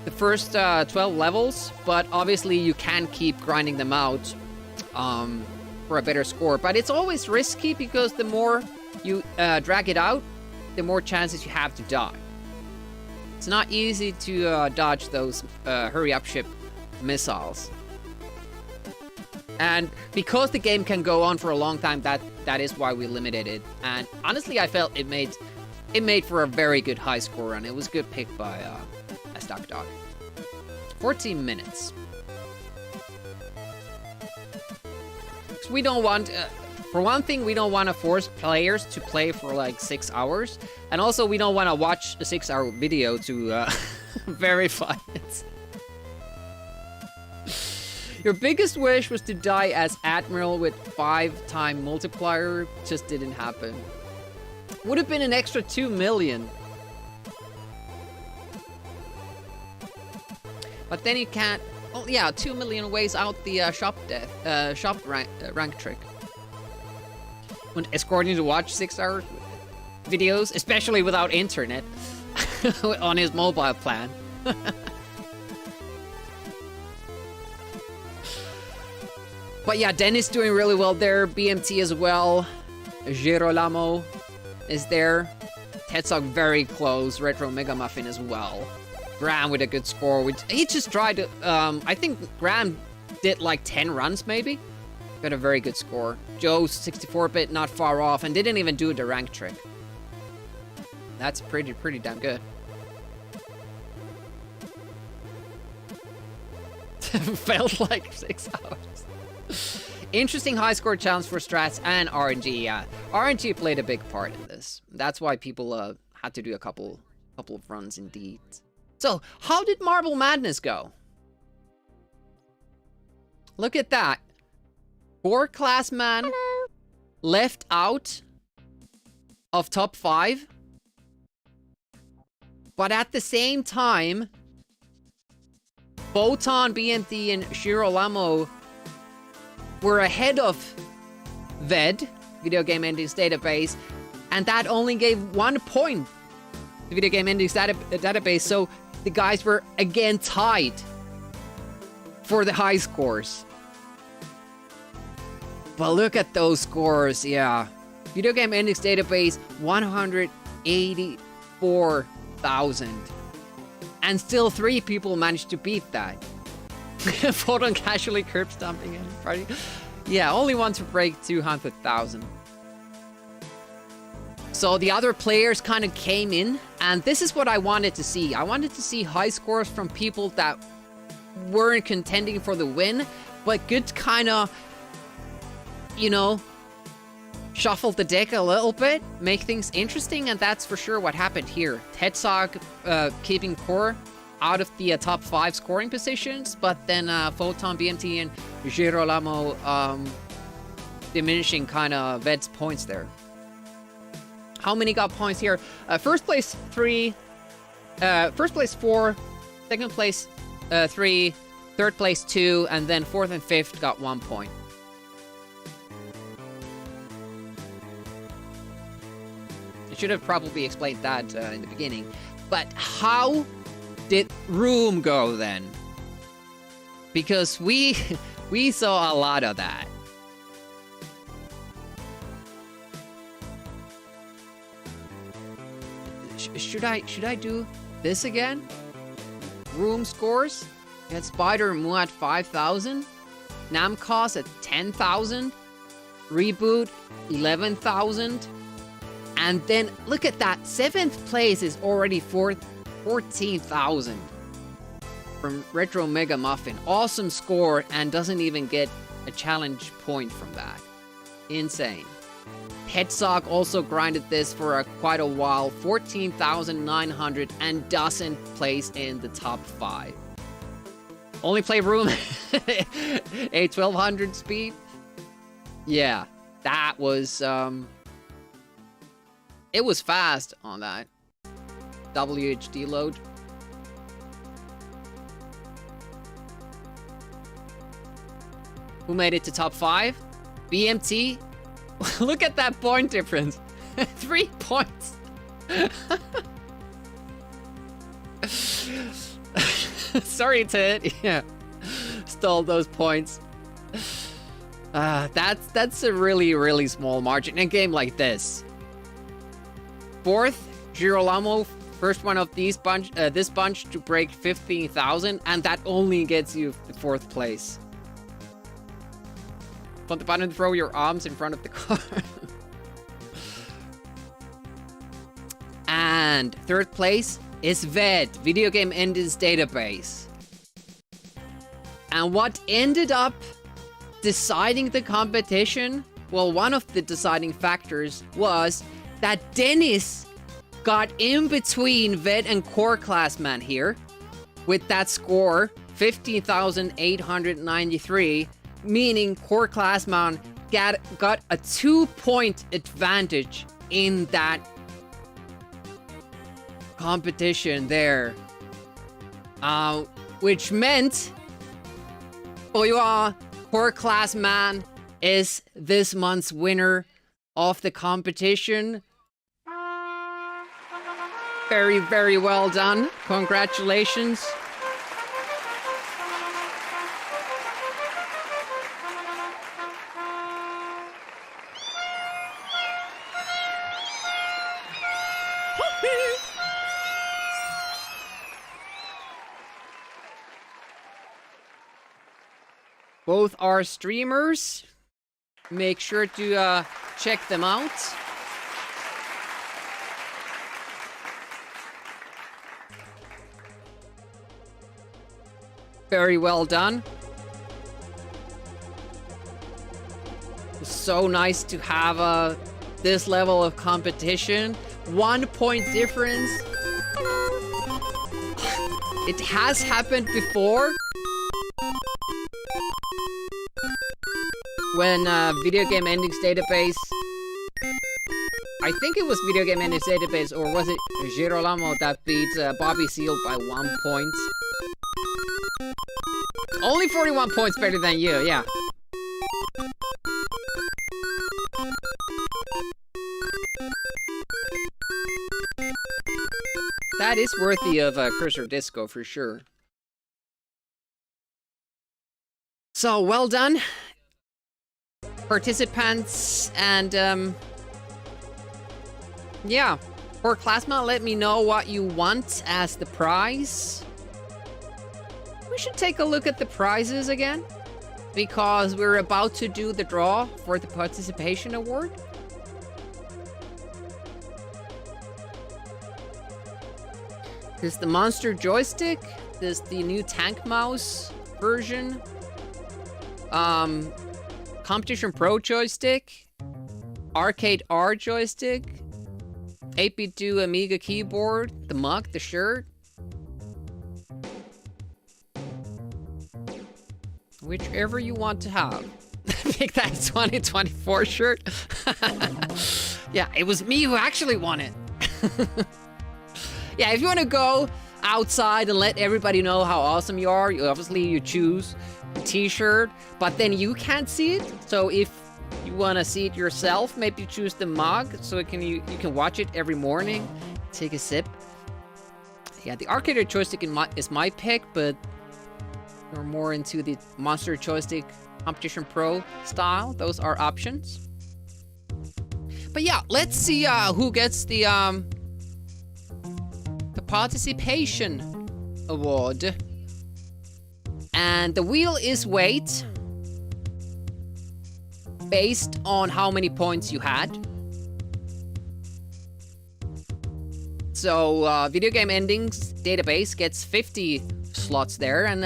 the first 12 levels, but obviously you can keep grinding them out for a better score. But it's always risky because the more you drag it out, the more chances you have to die. It's not easy to dodge those hurry-up ship missiles. And because the game can go on for a long time, that is why we limited it. And honestly, I felt it made for a very good high score run. It was a good pick by a stock dog. 14 minutes. So we don't want... for one thing, we don't want to force players to play for like 6 hours. And also, we don't want to watch a 6-hour video to verify it. Your biggest wish was to die as Admiral with 5-time multiplier. Just didn't happen. Would have been an extra 2 million. But then you can't... Oh yeah, 2 million weighs out the shop rank trick. When escorting to watch 6-hour videos, especially without internet, on his mobile plan. But yeah, Dennis doing really well there. BMT as well. Girolamo is there. Hetzog very close. Retro Mega Muffin as well. Graham with a good score. He just tried to... I think Graham did like 10 runs, maybe? Got a very good score. Joe's 64-bit, not far off, and didn't even do the rank trick. That's pretty damn good. Felt like 6 hours. Interesting high score challenge for strats and RNG, yeah. RNG played a big part in this. That's why people had to do a couple of runs indeed. So, how did Marble Madness go? Look at that. 4 class man left out of top 5. But at the same time, Photon, BMT, and Shirolamo were ahead of VED, Video Game Endings Database, and that only gave 1 point to Video Game Endings Database, so the guys were again tied for the high scores. But look at those scores, yeah. Video Game Endings Database, 184,000. And still 3 people managed to beat that. Photon casually curb stomping everybody. Yeah, only one to break 200,000. So the other players kind of came in, and this is what I wanted to see. I wanted to see high scores from people that weren't contending for the win, but could kind of, you know, shuffle the deck a little bit, make things interesting, and that's for sure what happened here. Hetzog keeping core out of the top 5 scoring positions, but then Photon, BMT, and Girolamo diminishing kind of Ved's points there. How many got points here? First place 3, first place 4, second place 3, third place 2, and then 4th and 5th got 1 point. I should have probably explained that in the beginning. But how did Room go then? Because we saw a lot of that. Should I do this again? Room scores? We had Spider Mu at 5,000. Namcos at 10,000. Reboot 11,000. And then look at that. 7th place is already 14,000 from Retro Mega Muffin. Awesome score, and doesn't even get a challenge point from that. Insane. Hetzog also grinded this for quite a while. 14,900 and doesn't place in the top 5. Only play Room a 1200 speed. Yeah, that was it was fast on that WHD load. Who made it to top 5? BMT. Look at that point difference. 3 points. Sorry to stole those points. That's a really small margin in a game like this. 4th, Girolamo, first one of this bunch to break 15,000, and that only gets you the 4th place. Want the button to throw your arms in front of the car. And 3rd place is VED, Video Game Endings Database. And what ended up deciding the competition, well, one of the deciding factors was that Dennis got in between Ved and Core Classman here with that score, 15,893, meaning Core Classman got a 2-point advantage in that competition there. Which meant Core Classman is this month's winner of the competition. Very well done. Congratulations. Both are streamers. Make sure to check them out. Very well done. It's so nice to have this level of competition. 1 point difference. It has happened before. When Video Game Endings Database... I think it was Video Game Endings Database, or was it Girolamo that beat Bobby Seale by 1 point? Only 41 points better than you, yeah. That is worthy of a Cursor Disco for sure. So, well done, participants, and yeah. For Plasma, let me know what you want as the prize. We should take a look at the prizes again, because we're about to do the draw for the participation award. There's the Monster Joystick, there's the new Tank Mouse version, Competition Pro Joystick, Arcade R Joystick, 8-bit Amiga keyboard, the mug, the shirt. Whichever you want to have. Pick that 2024 shirt. Yeah, it was me who actually won it. Yeah, if you want to go outside and let everybody know how awesome you are, you choose the t-shirt, but then you can't see it. So if you want to see it yourself, maybe choose the mug so you can watch it every morning, take a sip. Yeah, the arcade joystick is my pick, but you're more into the Monster Joystick Competition Pro style. Those are options. But yeah, let's see who gets the participation award. And the wheel is weight based on how many points you had. So Video Game Endings Database gets 50 slots there, and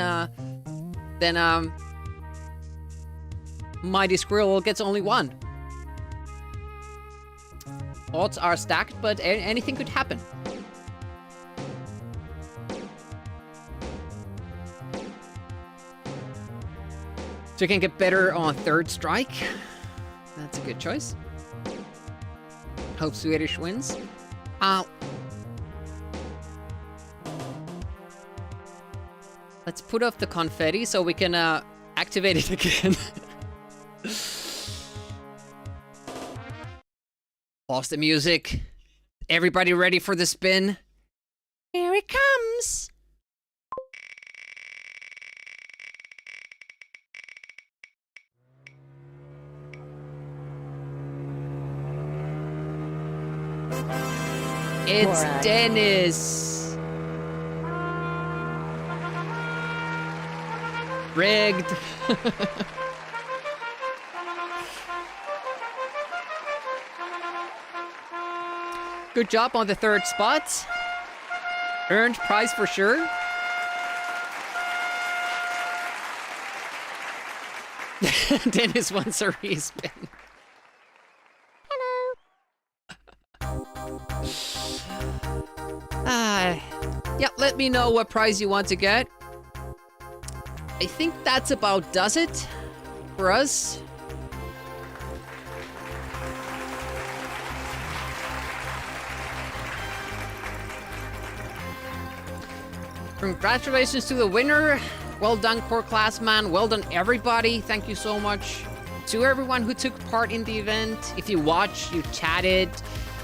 then Mighty Squirrel gets only 1. Odds are stacked, but anything could happen. So you can get better on Third Strike. That's a good choice. Hope Swedish wins. Let's put off the confetti so we can activate it again. Pause the music. Everybody ready for the spin? Here it comes. It's Dennis. Rigged. Good job on the 3rd spot. Earned prize for sure. Dennis wants a respin. Yeah, let me know what prize you want to get. I think that's about does it for us. Congratulations to the winner. Well done, Core Classman. Well done, everybody. Thank you so much to everyone who took part in the event. If you watched, you chatted,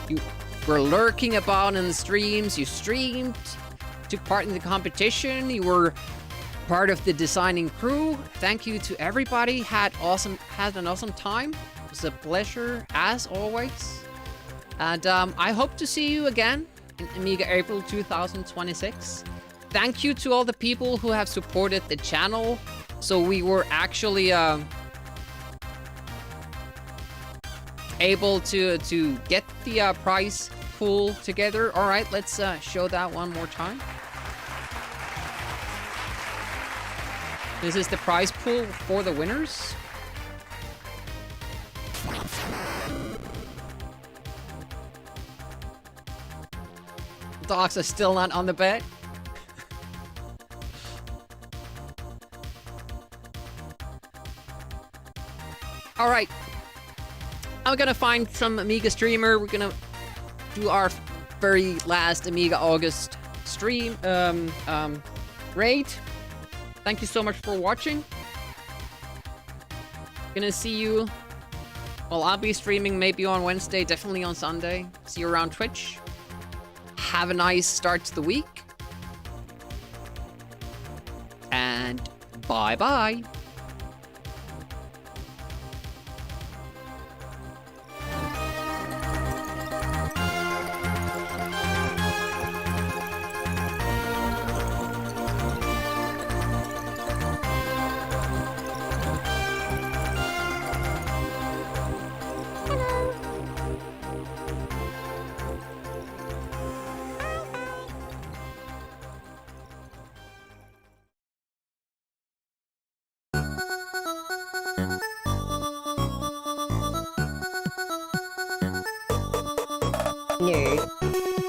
you were lurking about in the streams, you streamed, took part in the competition, you were part of the designing crew. Thank you to everybody. Had an awesome time. It was a pleasure as always. And I hope to see you again in Amiga April 2026. Thank you to all the people who have supported the channel So we were actually able to get the prize pool together. All right, let's show that one more time. This is the prize pool for the winners. Dogs are still not on the bed. All right. I'm gonna find some Amiga streamer. We're gonna do our very last Amiga August stream raid. Thank you so much for watching. Gonna see you. Well, I'll be streaming maybe on Wednesday, definitely on Sunday. See you around Twitch. Have a nice start to the week. And bye-bye. Nerd.